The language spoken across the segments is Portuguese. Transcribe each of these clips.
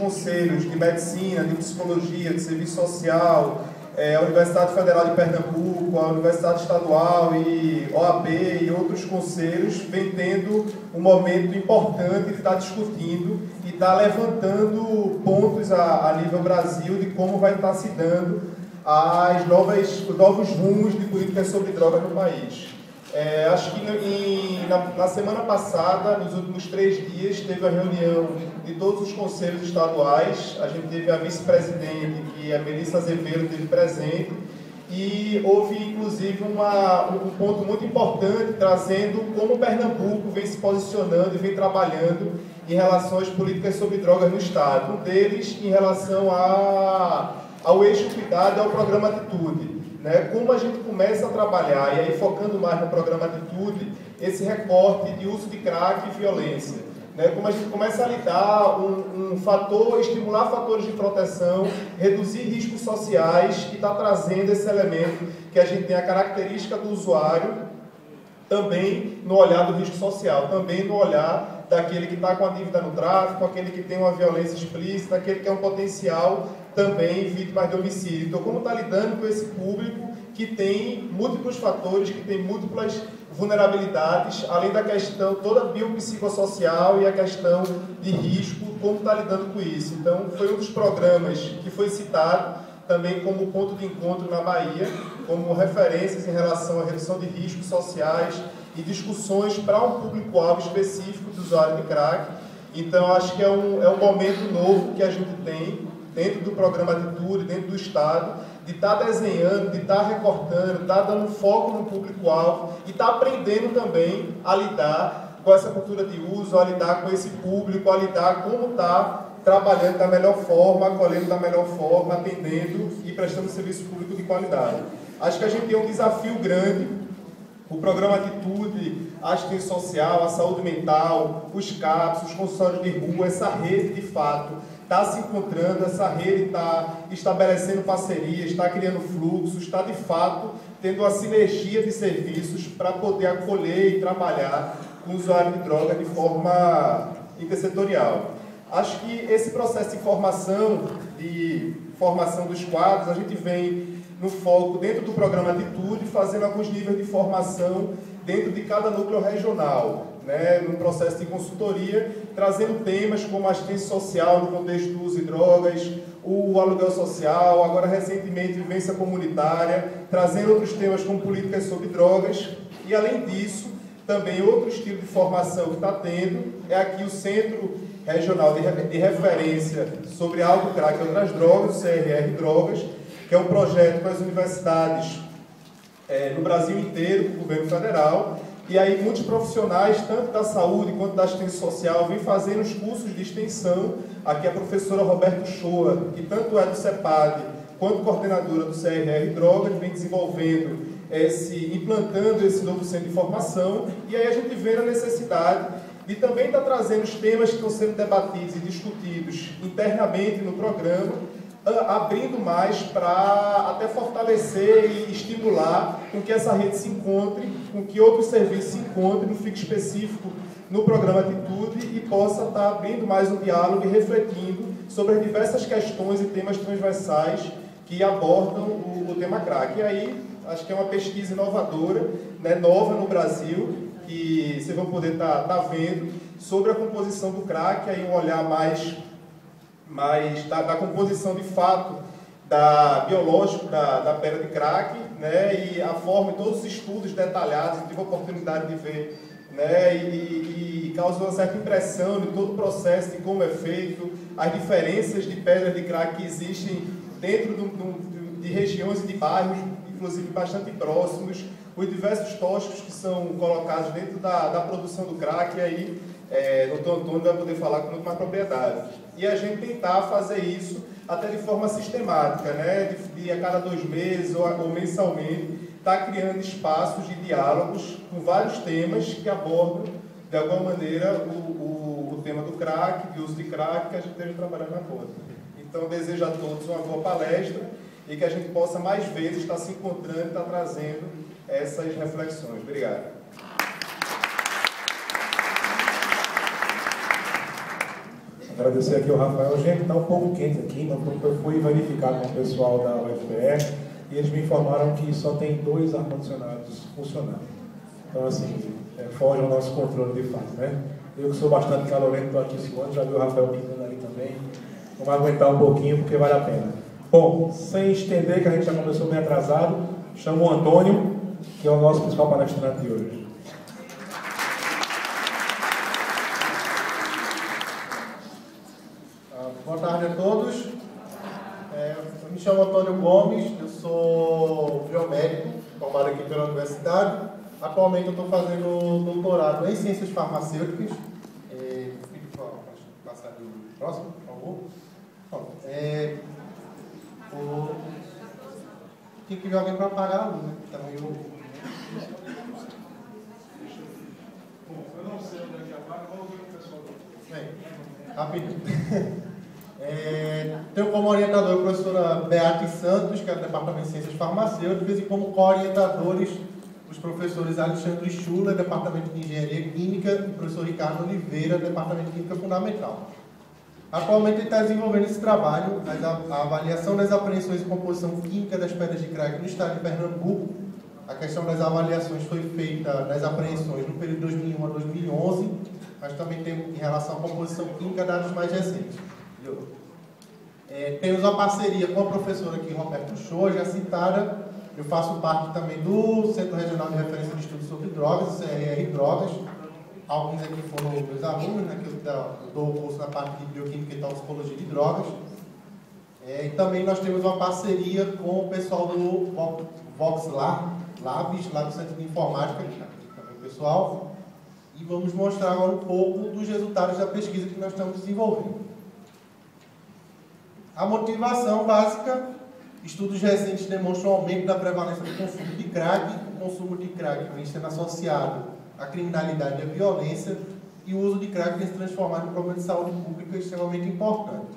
conselhos de medicina, de psicologia, de serviço social, a Universidade Federal de Pernambuco, a Universidade Estadual e OAB e outros conselhos vem tendo um momento importante de estar discutindo e estar levantando pontos a nível Brasil de como vai estar se dando os novos rumos de políticas sobre drogas no país. Acho que na semana passada, nos últimos 3 dias, teve a reunião de todos os conselhos estaduais. A gente teve a vice-presidente, que é a Melissa Azevedo, teve presente, e houve inclusive um ponto muito importante, trazendo como Pernambuco vem se posicionando e vem trabalhando em relação às políticas sobre drogas no Estado. Um deles em relação ao eixo cuidado e ao programa Atitude. Como a gente começa a trabalhar, e aí focando mais no programa Atitude, esse recorte de uso de crack e violência. Como a gente começa a lidar estimular fatores de proteção, reduzir riscos sociais e está trazendo esse elemento que a gente tem a característica do usuário também no olhar do risco social, também no olhar daquele que está com a dívida no tráfico, aquele que tem uma violência explícita, aquele que é um potencial também vítima de homicídio. Então, como está lidando com esse público que tem múltiplos fatores, que tem múltiplas vulnerabilidades, além da questão toda biopsicossocial e a questão de risco, como está lidando com isso. Então, foi um dos programas que foi citado também como ponto de encontro na Bahia, como referências em relação à redução de riscos sociais e discussões para um público-alvo específico do usuário de crack. Então, acho que é um momento novo que a gente tem dentro do programa Atitude, dentro do Estado, de estar desenhando, de estar recortando, estar dando foco no público-alvo e estar aprendendo também a lidar com essa cultura de uso, a lidar com esse público, a lidar como está trabalhando da melhor forma, acolhendo da melhor forma, atendendo e prestando serviço público de qualidade. Acho que a gente tem um desafio grande. O programa Atitude, a assistência social, a saúde mental, os CAPs, os consultórios de rua, essa rede de fato está se encontrando, essa rede está estabelecendo parcerias, está criando fluxos, está de fato tendo uma sinergia de serviços para poder acolher e trabalhar com o usuário de droga de forma intersetorial. Acho que esse processo de formação dos quadros, a gente vem no foco dentro do programa Atitude, fazendo alguns níveis de formação dentro de cada núcleo regional, num processo de consultoria, trazendo temas como a assistência social no contexto do uso de drogas, o aluguel social, agora recentemente vivência comunitária, trazendo outros temas como políticas sobre drogas, e além disso, também outro estilo de formação que está tendo é aqui o Centro Regional de Referência sobre Álcool, Crack e Outras Drogas, o CRR Drogas, que é um projeto com as universidades no Brasil inteiro, com o governo federal, e aí muitos profissionais, tanto da saúde quanto da assistência social, vêm fazendo os cursos de extensão. Aqui a professora Roberta Shoa, que tanto é do CEPAD quanto coordenadora do CRR Drogas, vem desenvolvendo, implantando esse novo centro de formação, e aí a gente vê a necessidade de também estar trazendo os temas que estão sendo debatidos e discutidos internamente no programa, abrindo mais para até fortalecer e estimular com que essa rede se encontre, com que outros serviços se encontrem, não fique específico no programa Atitude e possa estar abrindo mais um diálogo e refletindo sobre as diversas questões e temas transversais que abordam o tema crack. E aí, acho que é uma pesquisa inovadora, nova no Brasil, que vocês vão poder estar vendo sobre a composição do crack, aí um olhar mais da composição de fato biológico da pedra de crack, e a forma, e todos os estudos detalhados, eu tive a oportunidade de ver, e causa uma certa impressão de todo o processo, de como é feito, as diferenças de pedras de crack que existem dentro de regiões e de bairros, inclusive bastante próximos, os diversos tóxicos que são colocados dentro da produção do crack, e aí Dr. Antônio vai poder falar com muito mais propriedade. E a gente tentar fazer isso até de forma sistemática, de a cada 2 meses ou mensalmente, estar criando espaços de diálogos com vários temas que abordam, de alguma maneira, o tema do crack, de uso de crack, que a gente esteja trabalhando na ponta. Então, desejo a todos uma boa palestra e que a gente possa mais vezes estar se encontrando e estar trazendo essas reflexões. Obrigado. Agradecer aqui ao Rafael. Gente, está um pouco quente aqui, mas eu fui verificar com o pessoal da UFPE e eles me informaram que só tem 2 ar-condicionados funcionando. Então, assim, foge ao nosso controle de fato, né? Eu que sou bastante calorento, estou aqui suando, já vi o Rafael pintando ali também. Vamos aguentar um pouquinho porque vale a pena. Bom, sem estender, que a gente já começou bem atrasado, chamo o Antônio, que é o nosso principal palestrante de hoje. Boa tarde a todos. Eu me chamo Antônio Gomes, eu sou biomédico, formado aqui pela universidade. Atualmente eu estou fazendo doutorado em ciências farmacêuticas. Pode passar aqui o próximo, por favor. Tem que ver alguém para apagar a luz, né? Então, Eu não sei onde é que apaga, vamos ver o pessoal. Rapidinho. Tenho como orientador a professora Beate Santos, que é do Departamento de Ciências Farmacêuticas, e como co-orientadores os professores Alexandre Schuller, Departamento de Engenharia Química, e o professor Ricardo Oliveira, Departamento de Química Fundamental. Atualmente ele está desenvolvendo esse trabalho, a avaliação das apreensões e composição química das pedras de crack no estado de Pernambuco. A questão das avaliações foi feita das apreensões no período de 2001 a 2011, mas também tem em relação à composição química dados mais recentes. Temos uma parceria com a professora aqui, Roberto Shoa, já citada. Eu faço parte também do Centro Regional de Referência de Estudos sobre Drogas, CRR Drogas. Alguns aqui foram meus alunos, né, que eu dou o curso na parte de Bioquímica e Toxicologia de Drogas. E também nós temos uma parceria com o pessoal do Vox Labs, lá do Centro de Informática, aqui também o pessoal. E vamos mostrar agora um pouco dos resultados da pesquisa que nós estamos desenvolvendo. A motivação básica: estudos recentes demonstram aumento da prevalência do consumo de crack. O consumo de crack vem sendo associado à criminalidade e à violência, e o uso de crack tem se transformado em um problema de saúde pública extremamente importante.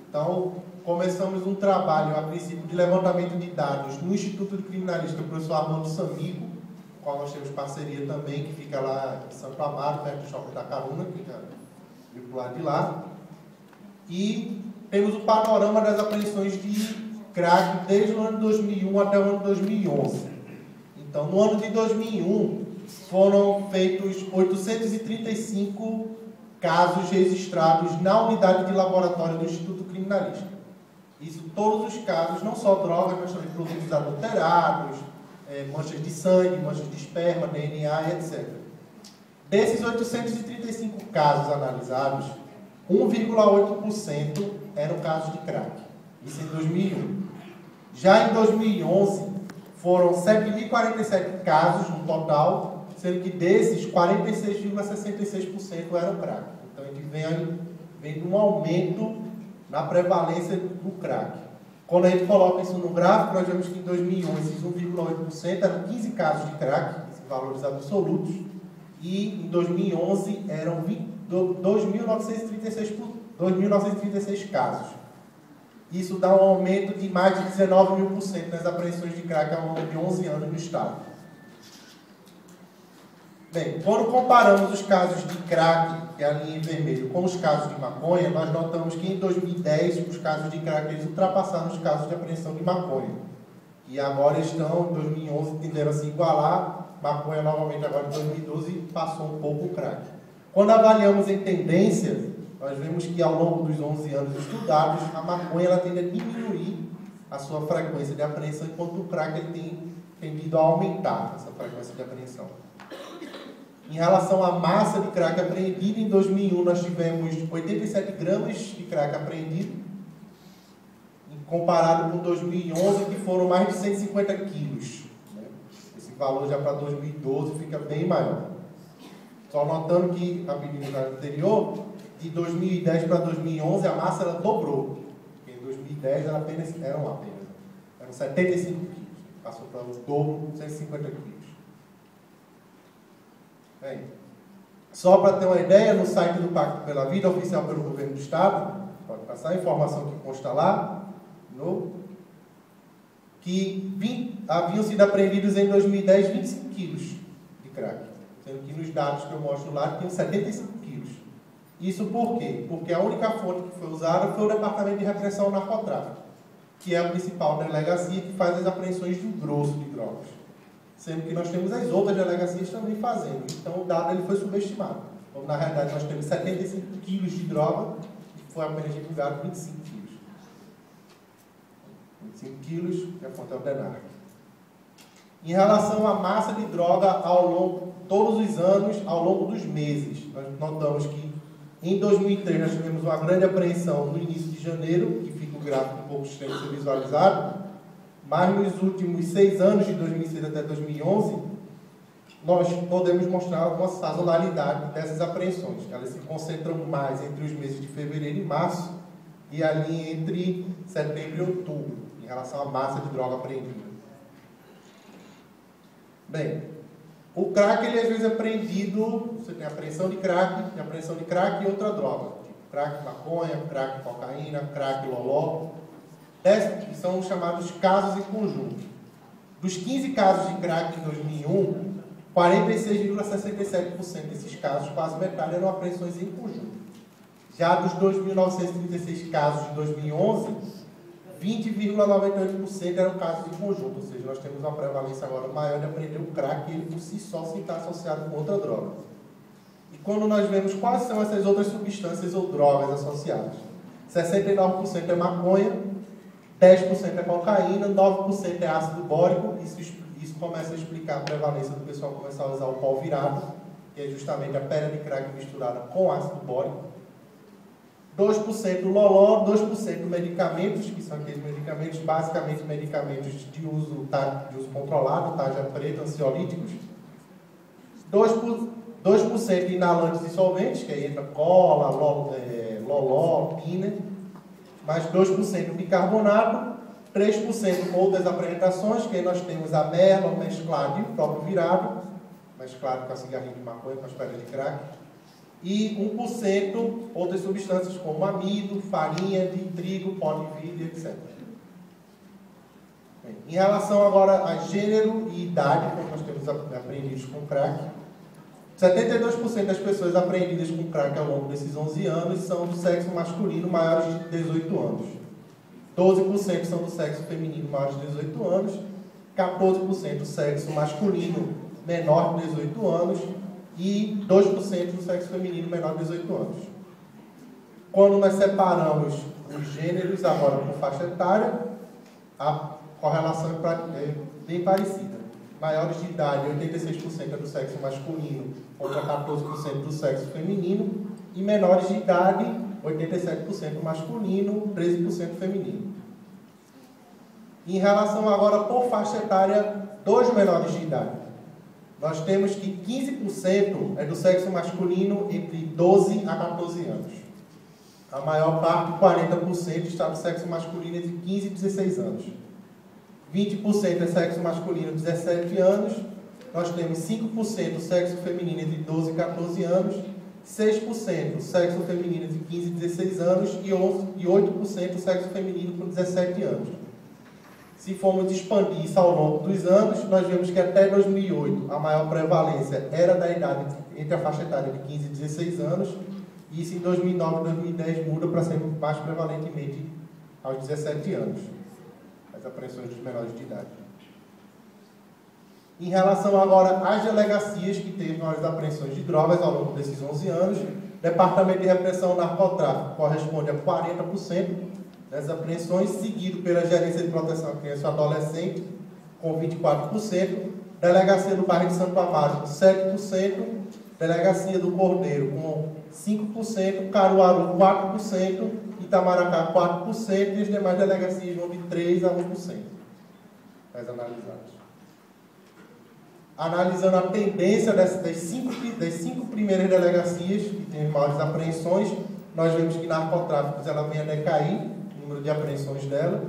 Então, começamos um trabalho, a princípio, de levantamento de dados no Instituto de Criminalística, o professor Armando Samigo, com o qual nós temos parceria também, que fica lá em Santo Amaro, perto do Shopping da Caruna, que fica do lado de lá. E temos o panorama das apreensões de crack desde o ano de 2001 até o ano de 2011. Então, no ano de 2001, foram feitos 835 casos registrados na unidade de laboratório do Instituto Criminalístico. Isso, todos os casos, não só drogas, mas também produtos adulterados, manchas de sangue, manchas de esperma, DNA, etc. Desses 835 casos analisados, 1,8% eram casos de crack. Isso em 2001. Já em 2011, foram 7.047 casos no total, sendo que desses, 46,66% eram crack. Então, a gente vem de um aumento na prevalência do crack. Quando a gente coloca isso no gráfico, nós vemos que em 2011, esses 1,8% eram 15 casos de crack, esses valores absolutos, e em 2011 eram 2.936 casos. Isso dá um aumento de mais de 19.000% nas apreensões de crack ao longo de 11 anos no estado. Bem, quando comparamos os casos de crack, que é a linha em vermelho, com os casos de maconha, nós notamos que em 2010 os casos de crack eles ultrapassaram os casos de apreensão de maconha. E agora estão, em 2011, tenderam a se igualar. Maconha novamente agora em 2012 passou um pouco o crack. Quando avaliamos em tendência, nós vemos que ao longo dos 11 anos estudados, a maconha ela tende a diminuir a sua frequência de apreensão, enquanto o crack ele tem tendido a aumentar essa frequência de apreensão. Em relação à massa de crack apreendida, em 2001 nós tivemos 87 gramas de crack apreendido, comparado com 2011, que foram mais de 150 quilos. Esse valor já para 2012 fica bem maior. Só notando que, rapidinho no anterior, de 2010 para 2011 a massa ela dobrou. Porque em 2010 eram 75 quilos. Passou para o dobro, 150 quilos. Bem, só para ter uma ideia, no site do Pacto pela Vida, oficial pelo Governo do Estado, pode passar a informação que consta lá, que haviam sido apreendidos em 2010 25 quilos de crack. Sendo que nos dados que eu mostro lá, tinham 75 quilos. Isso por quê? Porque a única fonte que foi usada foi o Departamento de Repressão ao Narcotráfico, que é a principal delegacia que faz as apreensões do grosso de drogas. Sendo que nós temos as outras delegacias também fazendo. Então o dado ele foi subestimado. Então, na realidade, nós temos 75 quilos de droga e foi apenas divulgado 25 quilos. 25 quilos, que a fonte é o DENARC. Em relação à massa de droga ao longo, todos os anos, ao longo dos meses, nós notamos que em 2003 nós tivemos uma grande apreensão no início de janeiro, que fica o gráfico um pouco estranho de ser visualizado, mas nos últimos 6 anos, de 2006 até 2011, nós podemos mostrar uma sazonalidade dessas apreensões. Elas se concentram mais entre os meses de fevereiro e março e ali entre setembro e outubro, em relação à massa de droga apreendida. Bem, o crack, ele às vezes é apreendido, você tem apreensão de crack e outra droga. Tipo crack maconha, crack cocaína, crack loló. Que são os chamados casos em conjunto. Dos 15 casos de crack em 2001, 46,67% desses casos, quase metade, eram apreensões em conjunto. Já dos 2.936 casos de 2011, 20,98% eram casos em conjunto, ou seja, nós temos uma prevalência agora maior de apreender o crack, ele por si só sem estar associado com outra droga. E quando nós vemos quais são essas outras substâncias ou drogas associadas, 69% é maconha, 10% é cocaína, 9% é ácido bórico. Isso começa a explicar a prevalência do pessoal começar a usar o pau virado, que é justamente a pedra de crack misturada com ácido bórico. 2% loló, 2% medicamentos, que são aqueles medicamentos, basicamente medicamentos de uso controlado, tarja preta, ansiolíticos. 2% de inalantes e solventes, que aí entra cola, loló, thinner. Mais 2% de bicarbonato, 3% outras apresentações, que aí nós temos a merla, o mesclado e o próprio virado, mesclado com a cigarrinha de maconha, com as pedras de crack, e 1% outras substâncias como amido, farinha de trigo, pó de vidro, etc. Bem, em relação agora a gênero e idade, como nós temos apreendidos com crack, 72% das pessoas apreendidas com crack ao longo desses 11 anos são do sexo masculino maiores de 18 anos. 12% são do sexo feminino maiores de 18 anos. 14% do sexo masculino menor de 18 anos. E 2% do sexo feminino menor de 18 anos. Quando nós separamos os gêneros agora por faixa etária, a correlação é bem parecida. Maiores de idade, 86% é do sexo masculino, contra 14% do sexo feminino. E menores de idade, 87% masculino, 13% feminino. Em relação agora por faixa etária dos menores de idade, nós temos que 15% é do sexo masculino entre 12 a 14 anos. A maior parte, 40%, está do sexo masculino entre 15 e 16 anos. 20% é sexo masculino, 17 anos. Nós temos 5% sexo feminino entre 12 e 14 anos. 6% sexo feminino entre 15 e 16 anos. E 8% sexo feminino com 17 anos. Se formos expandir isso ao longo dos anos, nós vemos que até 2008 a maior prevalência era da idade entre a faixa etária de 15 e 16 anos. E isso em 2009 e 2010 muda para ser mais prevalentemente aos 17 anos. As apreensões dos menores de idade. Em relação agora às delegacias que teve maiores apreensões de drogas ao longo desses 11 anos, o Departamento de Repressão ao Narcotráfico corresponde a 40% das apreensões, seguido pela Gerência de Proteção à Criança e Adolescente, com 24%, Delegacia do Bairro de Santo Amaro, com 7%, Delegacia do Cordeiro, com 5%, Caruaru, 4%, Itamaracá, 4%, e as demais delegacias vão de 3% a 1% das analisadas. Analisando a tendência das cinco primeiras delegacias que têm maiores apreensões, nós vemos que narcotráficos ela vem a decair, o número de apreensões dela.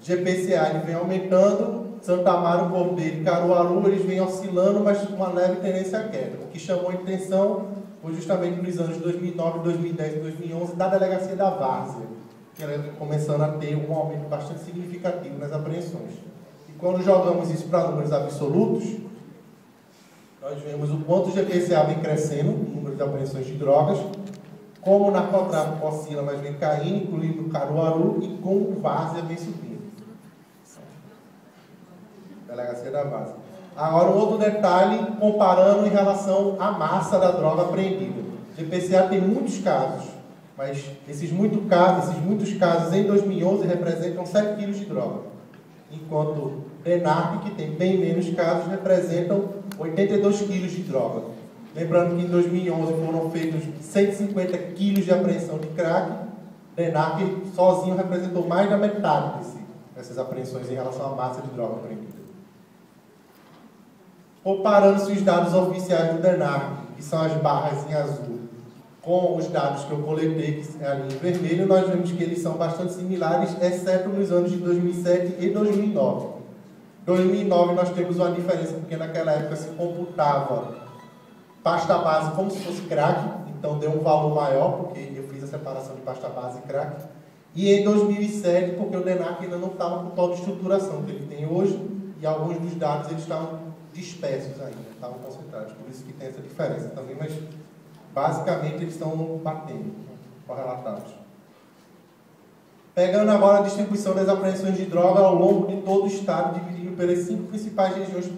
GPCA ele vem aumentando, Santa Amaro, Cordeiro e Caruaru eles vêm oscilando, mas com uma leve tendência à queda. O que chamou a atenção foi justamente nos anos de 2009, 2010 e 2011 da delegacia da Várzea, que ela vem começando a ter um aumento bastante significativo nas apreensões. E quando jogamos isso para números absolutos, nós vemos o quanto o GPCA vem crescendo, o número de apreensões de drogas, como o narcotráfico oscila, mas vem caindo, incluindo o Caruaru, e como Várzea vem subindo. Delegacia da Várzea. Agora, um outro detalhe, comparando em relação à massa da droga apreendida. O GPCA tem muitos casos, mas esses muitos casos em 2011 representam 7 quilos de droga, enquanto o DENARC, que tem bem menos casos, representam 82 quilos de droga. Lembrando que em 2011 foram feitos 150 quilos de apreensão de crack, o DENARC sozinho representou mais da metade dessas apreensões em relação à massa de droga apreendida. Comparando-se os dados oficiais do DENARC, que são as barras em azul, com os dados que eu coletei, que é ali em vermelho, nós vemos que eles são bastante similares, exceto nos anos de 2007 e 2009. Em 2009 nós temos uma diferença, porque naquela época se computava pasta base como se fosse crack, então deu um valor maior, porque eu fiz a separação de pasta base e crack. E em 2007, porque o DENARC ainda não estava com toda a estruturação que ele tem hoje, e alguns dos dados eles estavam dispersos ainda, estavam concentrados, por isso que tem essa diferença também, mas basicamente eles estão batendo, correlatados. Pegando agora a distribuição das apreensões de droga ao longo de todo o estado, dividido pelas 5 principais regiões,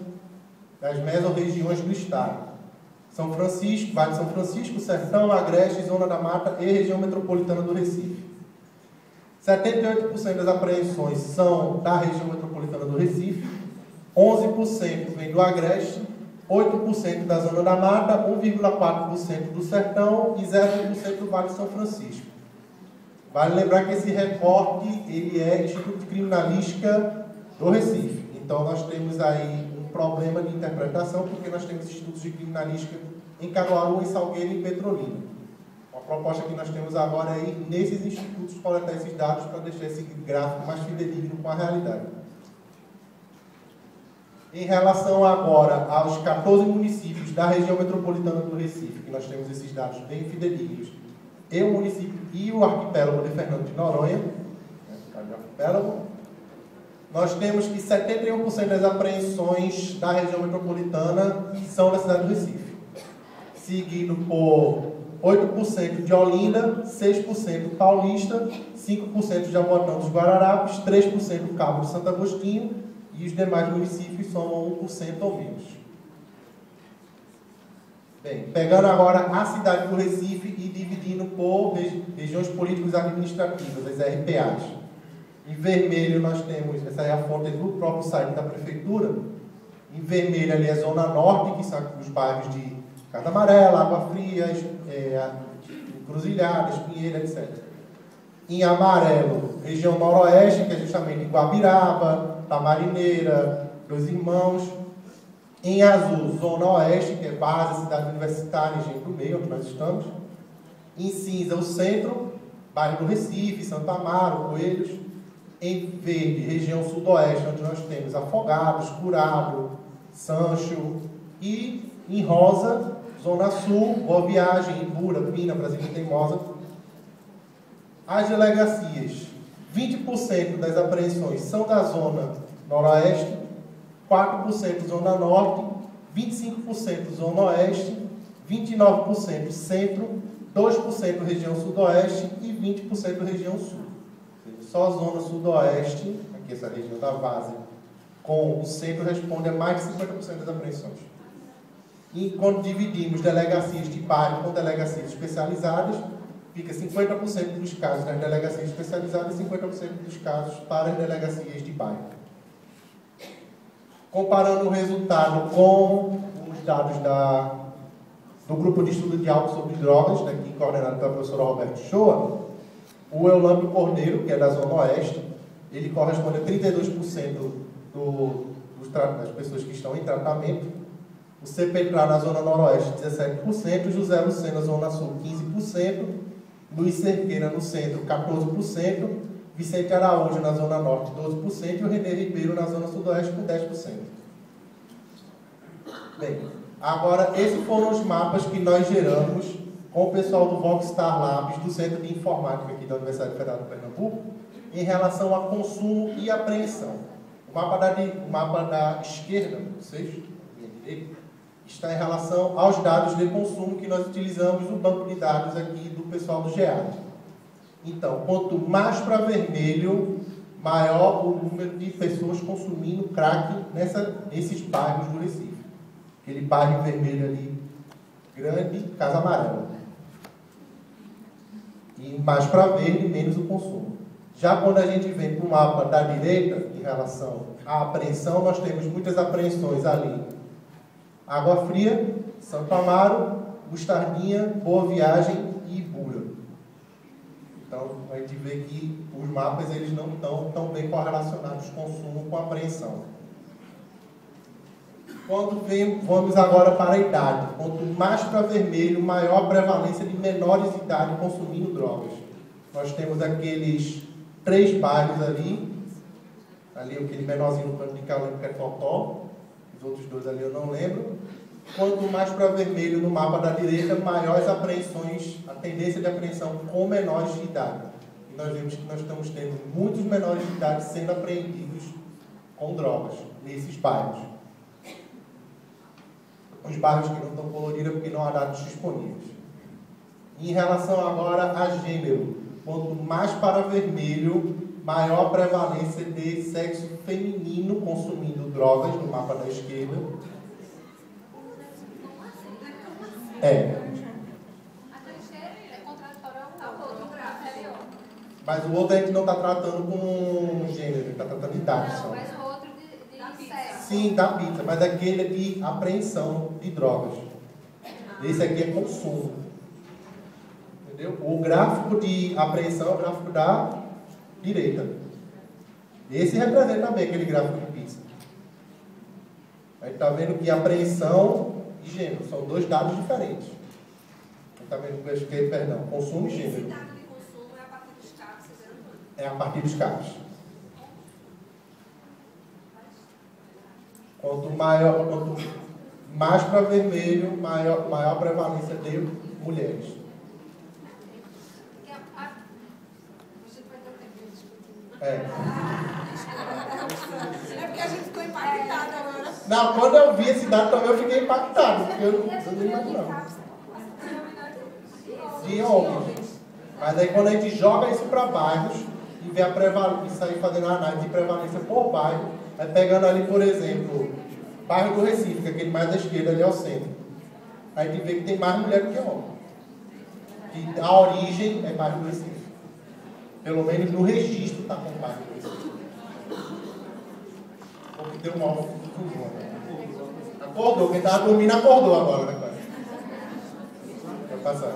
das mesorregiões do estado. São Francisco, Vale de São Francisco, Sertão, Agreste, Zona da Mata e região metropolitana do Recife. 78% das apreensões são da região metropolitana do Recife, 11% vem do Agreste, 8% da Zona da Mata, 1,4% do Sertão e 0,1% do Vale de São Francisco. Vale lembrar que esse recorte ele é Instituto de Criminalística do Recife. Então nós temos aí um problema de interpretação, porque nós temos institutos de criminalística em Caruaru, em Salgueiro e em Petrolina. Uma proposta que nós temos agora é ir nesses institutos coletar esses dados para deixar esse gráfico mais fidedigno com a realidade. Em relação agora aos 14 municípios da região metropolitana do Recife, que nós temos esses dados bem fidedignos, e o município e o arquipélago de Fernando de Noronha, nós temos que 71% das apreensões da região metropolitana são da cidade do Recife, seguido por 8% de Olinda, 6% Paulista, 5% de Jabotão dos Guararapes, 3% Cabo de Santo Agostinho, e os demais municípios somam 1% ou menos. Bem, pegando agora a cidade do Recife e dividindo por regiões políticas administrativas, as RPAs. Em vermelho nós temos, essa é a fonte do próprio site da prefeitura. Em vermelho ali é a Zona Norte, que são os bairros de Casa Amarela, Água Fria, Encruzilhadas, Pinheira, etc. Em amarelo, região noroeste, que é justamente Guabiraba, Tamarineira, Dois Irmãos. Em azul, Zona Oeste, que é base, cidade universitária, Engenho do Meio, onde nós estamos. Em cinza, o centro, bairro do Recife, Santo Amaro, Coelhos. Em verde, região sudoeste, onde nós temos Afogados, Curado, Sancho. E em rosa, Zona Sul, Boa Viagem, Ibura, Pina, Brasília Teimosa. As delegacias, 20% das apreensões são da Zona Noroeste, 4% Zona Norte, 25% Zona Oeste, 29% Centro, 2% região Sudoeste e 20% região Sul. Só a Zona Sudoeste, aqui essa região da Várzea, com o Centro responde a mais de 50% das apreensões. E quando dividimos delegacias de bairro com delegacias especializadas, fica 50% dos casos nas delegacias especializadas e 50% dos casos para as delegacias de bairro. Comparando o resultado com os dados do Grupo de Estudo de Álcool sobre Drogas, aqui coordenado pela professora Roberto Shoa, o Eulâmbio Cordeiro, que é da Zona Oeste, ele corresponde a 32% das pessoas que estão em tratamento. O CPTRA na Zona Noroeste, 17%, José Lucena, Zona Sul, 15%, Luiz Cerqueira, no Centro, 14%, Vicente Araújo, na Zona Norte, 12%, e o Renê Ribeiro, na Zona Sudoeste, com 10%. Bem, agora, esses foram os mapas que nós geramos com o pessoal do Voxstar Labs, do Centro de Informática aqui da Universidade Federal de Pernambuco, em relação a consumo e apreensão. O mapa da esquerda, vocês, minha direita, está em relação aos dados de consumo que nós utilizamos no banco de dados aqui do pessoal do GEAD. Então, quanto mais para vermelho, maior o número de pessoas consumindo crack nesses bairros do Recife. Aquele bairro vermelho ali, grande, Casa Amarela. E mais para verde, menos o consumo. Já quando a gente vem para o mapa da direita, em relação à apreensão, nós temos muitas apreensões ali. Água Fria, Santo Amaro, Mostardinha, Boa Viagem e Ibuia. Então, a gente vê que os mapas eles não estão tão bem correlacionados consumo com apreensão. Vamos agora para a idade. Quanto mais para vermelho, maior a prevalência de menores de idade consumindo drogas. Nós temos aqueles 3 bairros ali aquele menorzinho no canto de cá, eu lembro que é Totó, os outros 2 ali eu não lembro. Quanto mais para vermelho no mapa da direita, maiores apreensões, a tendência de apreensão com menores de idade. E nós vemos que nós estamos tendo muitos menores de idade sendo apreendidos com drogas nesses bairros. Os bairros que não estão coloridos porque não há dados disponíveis. Em relação agora a gênero, quanto mais para vermelho, maior a prevalência de sexo feminino consumindo drogas no mapa da esquerda. Mas o outro a gente não está tratando com gênero, está tratando de idade só. Mas o outro de sexo. Sim, da pizza, mas aquele é de apreensão de drogas. Esse aqui é consumo. Entendeu? O gráfico de apreensão é o gráfico da direita. Esse representa bem aquele gráfico de pizza. A gente está vendo que apreensão e gênero são 2 dados diferentes. A gente está vendo que, perdão, consumo e gênero. Esse dado de consumo é a partir dos CAPs, é a partir dos CAPs. Quanto mais para vermelho, maior a prevalência de mulheres. É porque a gente ficou impactado agora. Não, quando eu vi esse dado também eu fiquei impactado, porque eu não imaginava. De homens. Mas aí quando a gente joga isso para bairros e vê a prevalência, sair fazendo a análise de prevalência por bairro, aí pegando ali, por exemplo, bairro do Recife, que é aquele mais da esquerda ali ao centro. Aí a gente vê que tem mais mulher do que homem. E a origem é bairro do Recife. Pelo menos no registro está com bairro do Recife. Porque tem um alvo que acordou, quem estava dormindo acordou agora, né, cara? Vai passar.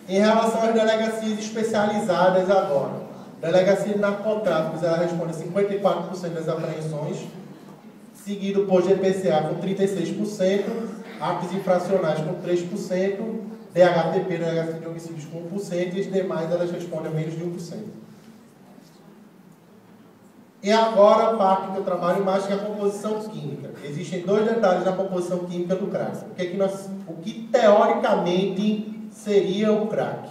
Em relação às delegacias especializadas agora, delegacia de narcotráficos, ela responde a 54% das apreensões, seguido por GPCA com 36%, atos infracionais com 3%, DHPP, delegacia de homicídios com 1%, e as demais elas respondem a menos de 1%. E agora a parte que eu trabalho mais, que é a composição química. Existem 2 detalhes na composição química do crack. O que teoricamente seria o crack?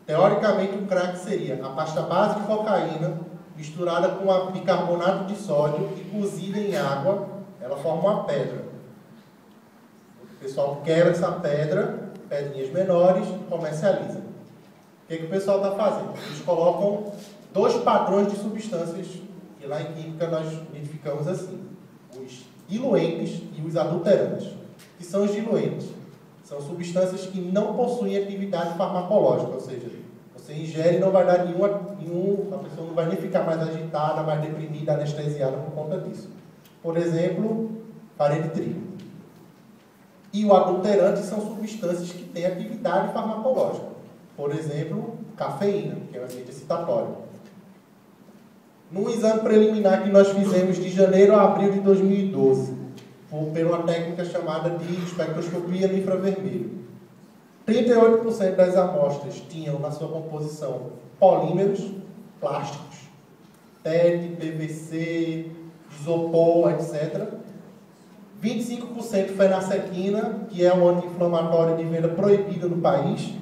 Teoricamente o crack seria a pasta base de cocaína misturada com bicarbonato de sódio e cozida em água, ela forma uma pedra. O pessoal quebra essa pedra, pedrinhas menores, e comercializa. O que o pessoal está fazendo? Eles colocam 2 padrões de substâncias, que lá em química nós identificamos assim: os diluentes e os adulterantes. O que são os diluentes? São substâncias que não possuem atividade farmacológica, ou seja, você ingere e não vai dar a pessoa não vai nem ficar mais agitada, mais deprimida, anestesiada por conta disso. Por exemplo, farinha de trigo. E o adulterante são substâncias que têm atividade farmacológica. Por exemplo, cafeína, que é um agente excitatório. Num exame preliminar que nós fizemos de janeiro a abril de 2012, por uma técnica chamada de espectroscopia no infravermelho, 38% das amostras tinham na sua composição polímeros, plásticos, PET, PVC, isopor, etc. 25% fenacetina, que é um anti-inflamatório de venda proibida no país,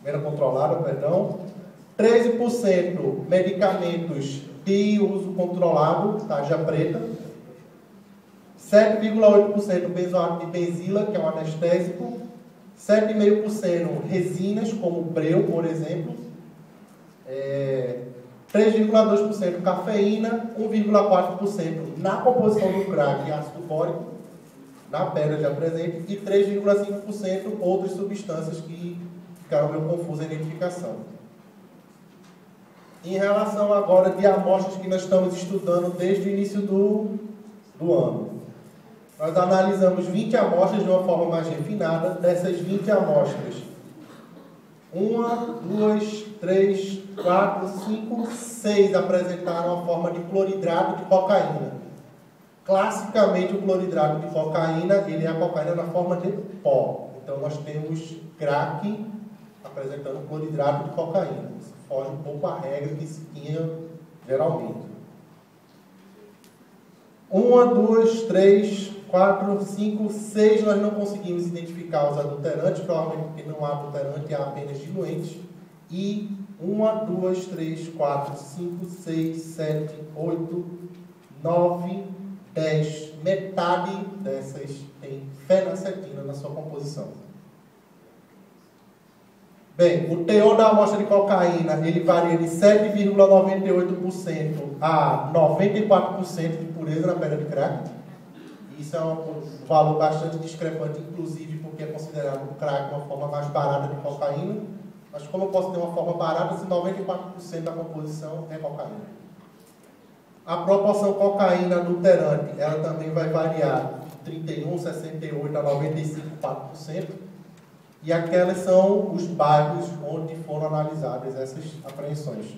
venda controlada, perdão. 13% medicamentos de uso controlado, tarja preta. 7,8% benzoato de benzila, que é um anestésico, 7,5% resinas, como breu, por exemplo, 3,2% cafeína, 1,4% na composição do crack e ácido fórico, na pedra já presente, e 3,5% outras substâncias que ficaram meio confusas a identificação. Em relação agora de amostras que nós estamos estudando desde o início do ano. Nós analisamos 20 amostras de uma forma mais refinada. Dessas 20 amostras, 1, 2, 3, 4, 5, 6 apresentaram a forma de cloridrato de cocaína. Classicamente, o cloridrato de cocaína, ele é a cocaína na forma de pó. Então, nós temos crack apresentando cloridrato de cocaína. Isso foge um pouco à regra que se tinha geralmente. 1, 2, 3, 4, 5, 6 nós não conseguimos identificar os adulterantes, provavelmente porque não há adulterante, há apenas diluentes. E 1, 2, 3, 4, 5, 6, 7, 8, 9, 10. Metade dessas tem fenacetina na sua composição. Bem, o teor da amostra de cocaína, ele varia de 7,98% a 94% de pureza na pedra de crack. Isso é um valor bastante discrepante, inclusive porque é considerado o crack uma forma mais barata de cocaína. Mas como eu posso ter uma forma barata se 94% da composição é cocaína? A proporção cocaína adulterante, ela também vai variar de 31, 68 a 95,4%. E aquelas são os bairros onde foram analisadas essas apreensões.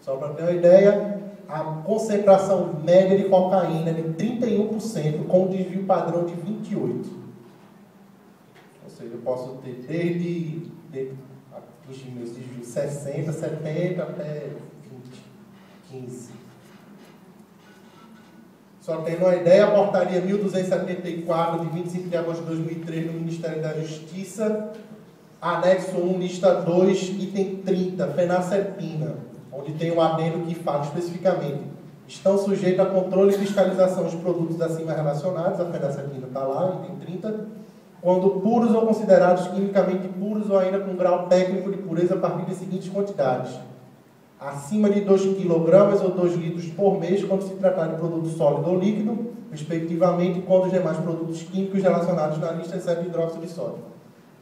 Só para ter uma ideia, a concentração média de cocaína é de 31%, com um desvio padrão de 28%. Ou seja, eu posso ter desde atingir meus desvios 60, 70 até 20, 15. Só tendo uma ideia, a portaria 1274, de 25 de agosto de 2003, do Ministério da Justiça, anexo 1, lista 2, item 30, fenacetina, onde tem um adendo que fala especificamente: estão sujeitos a controle e fiscalização os produtos acima relacionados, a fenacetina está lá, item 30, quando puros ou considerados quimicamente puros ou ainda com grau técnico de pureza a partir das seguintes quantidades: acima de 2 kg ou 2 litros por mês, quando se tratar de produto sólido ou líquido, respectivamente, quando os demais produtos químicos relacionados na lista, exceto hidróxido de sódio.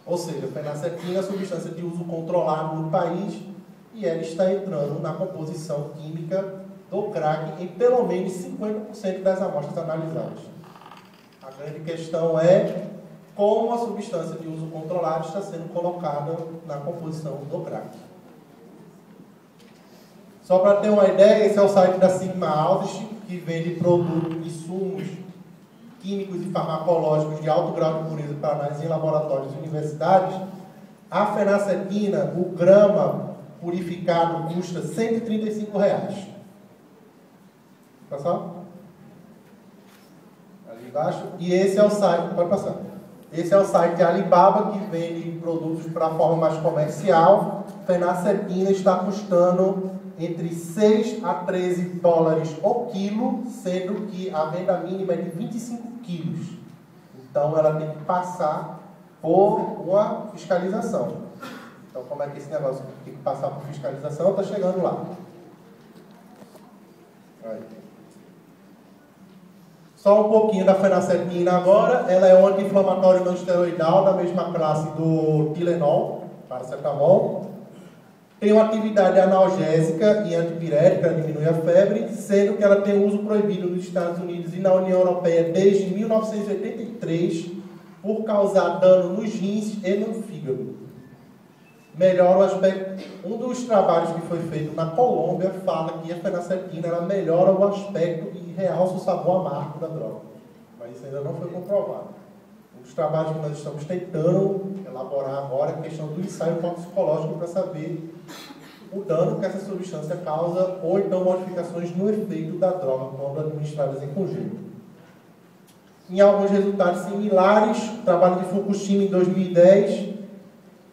Ou seja, a fenacetina é a substância de uso controlado no país e ela está entrando na composição química do crack em pelo menos 50% das amostras analisadas. A grande questão é como a substância de uso controlado está sendo colocada na composição do crack. Só para ter uma ideia, esse é o site da Sigma Aldrich, que vende produtos, insumos químicos e farmacológicos de alto grau de pureza para análise em laboratórios e universidades. A fenacetina, o grama purificado, custa R$ 135. Passar? Ali embaixo. E esse é o site, pode passar. Esse é o site de Alibaba, que vende produtos para a forma mais comercial. Fenacetina está custando entre 6 a 13 dólares o quilo, sendo que a venda mínima é de 25 quilos. Então, ela tem que passar por uma fiscalização. Então, como é que esse negócio tem que passar por fiscalização? Está chegando lá. Aí. Só um pouquinho da fenacetina agora. Ela é um anti-inflamatório não esteroidal, da mesma classe do Tylenol, paracetamol. Tem uma atividade analgésica e antipirética, ela diminui a febre, sendo que ela tem uso proibido nos Estados Unidos e na União Europeia desde 1983, por causar dano nos rins e no fígado. Melhora o aspecto. Um dos trabalhos que foi feito na Colômbia fala que a fenacetina ela melhora o aspecto e realça o sabor amargo da droga. Mas isso ainda não foi comprovado. Um dos trabalhos que nós estamos tentando elaborar agora é a questão do ensaio toxicológico para saber o dano que essa substância causa ou então modificações no efeito da droga quando administradas em conjunto. Em alguns resultados similares, o trabalho de Fukushima em 2010,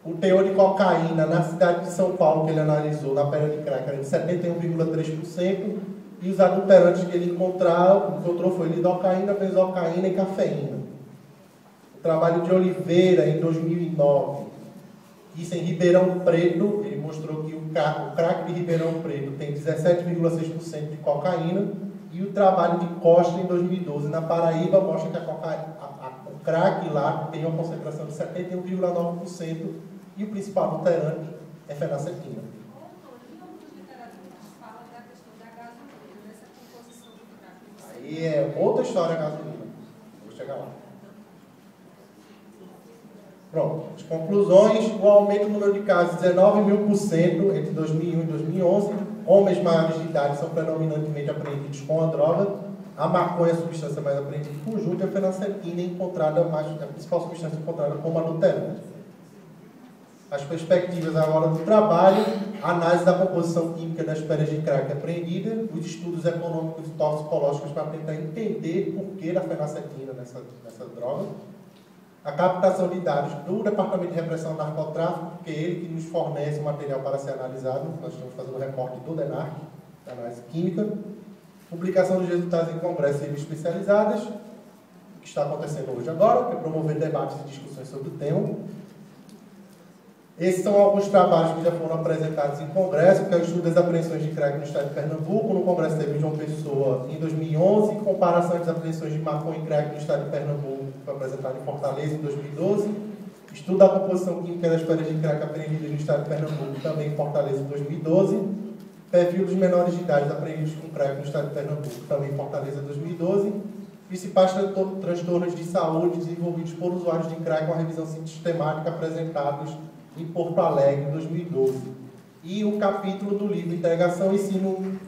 o teor de cocaína na cidade de São Paulo que ele analisou na pedra de crack era de 71,3%, e os adulterantes que ele encontrou foi lidocaína, benzocaína e cafeína. O trabalho de Oliveira, em 2009, isso em Ribeirão Preto, ele mostrou que o crack de Ribeirão Preto tem 17,6% de cocaína, e o trabalho de Costa, em 2012, na Paraíba, mostra que o crack lá tem uma concentração de 71,9%, e o principal adulterante é fenacetina. Aí é outra história a gasolina. Vou chegar lá. Pronto. As conclusões: o aumento do número de casos 19.000% entre 2001 e 2011. Homens maiores de idade são predominantemente apreendidos com a droga. A maconha é a substância mais apreendida em conjunto, e a fenacetina é a principal substância encontrada como adulterante. As perspectivas agora do trabalho: a análise da composição química das pedras de crack apreendida, os estudos econômicos e toxicológicos para tentar entender o porquê da fenacetina nessa droga, a captação de dados do Departamento de Repressão ao Narcotráfico, porque é ele que nos fornece o material para ser analisado. Nós estamos fazendo o recorte do DENARC, da análise química, publicação dos resultados em congressos e revistas especializadas, que está acontecendo hoje agora, que é promover debates e discussões sobre o tema. Esses são alguns trabalhos que já foram apresentados em congresso, que é o estudo das apreensões de crack no estado de Pernambuco, no Congresso teve João Pessoa em 2011, comparação das apreensões de maconha e crack no estado de Pernambuco, que foi apresentado em Fortaleza em 2012, estudo da composição química das pedras de crack apreendidas no estado de Pernambuco, também em Fortaleza em 2012, perfil dos menores de idade apreendidos com crack no estado de Pernambuco, também em Fortaleza em 2012, principais transtornos de saúde desenvolvidos por usuários de crack, uma revisão sistemática apresentados em Porto Alegre, em 2012. E um capítulo do livro Integração, Ensino,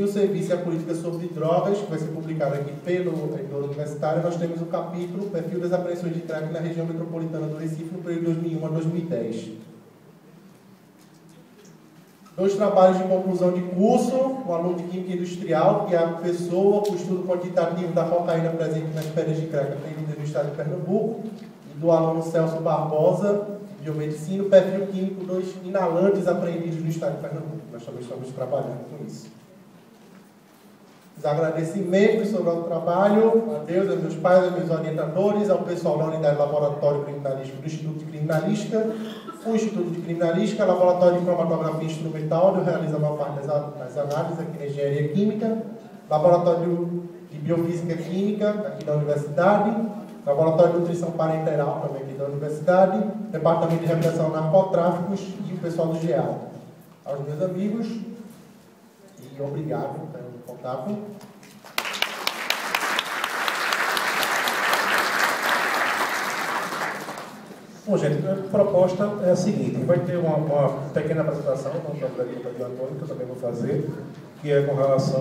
Serviço e a Política sobre Drogas, que vai ser publicado aqui pelo reitor universitário. Nós temos o capítulo Perfil das apreensões de crack na região metropolitana do Recife, no período de 2001 a 2010. 2 trabalhos de conclusão de curso: o aluno de Química Industrial, Tiago Pessoa, o estudo quantitativo da cocaína presente nas pedras de crack apreendidas no estado de Pernambuco, e do aluno Celso Barbosa, Biomedicina, o perfil químico dos inalantes apreendidos no estado de Pernambuco. Nós também estamos trabalhando com isso. Os agradecimentos sobre o trabalho: a Deus, aos meus pais, aos meus orientadores, ao pessoal da Unidade Laboratório Criminalístico do Instituto de Criminalística, o Instituto de Criminalística, Laboratório de Cromatografia Instrumental, onde eu realizo a maior parte das análises aqui na Engenharia Química, Laboratório de Biofísica Química, aqui da Universidade, Laboratório de Nutrição Parenteral, também aqui da Universidade, Departamento de Repressão a Narcotráficos e o pessoal do GEAL. Aos meus amigos, e obrigado pelo contato. Bom, gente, a proposta é a seguinte: vai ter uma pequena apresentação, não problema de Antônio, que eu também vou fazer, que é com relação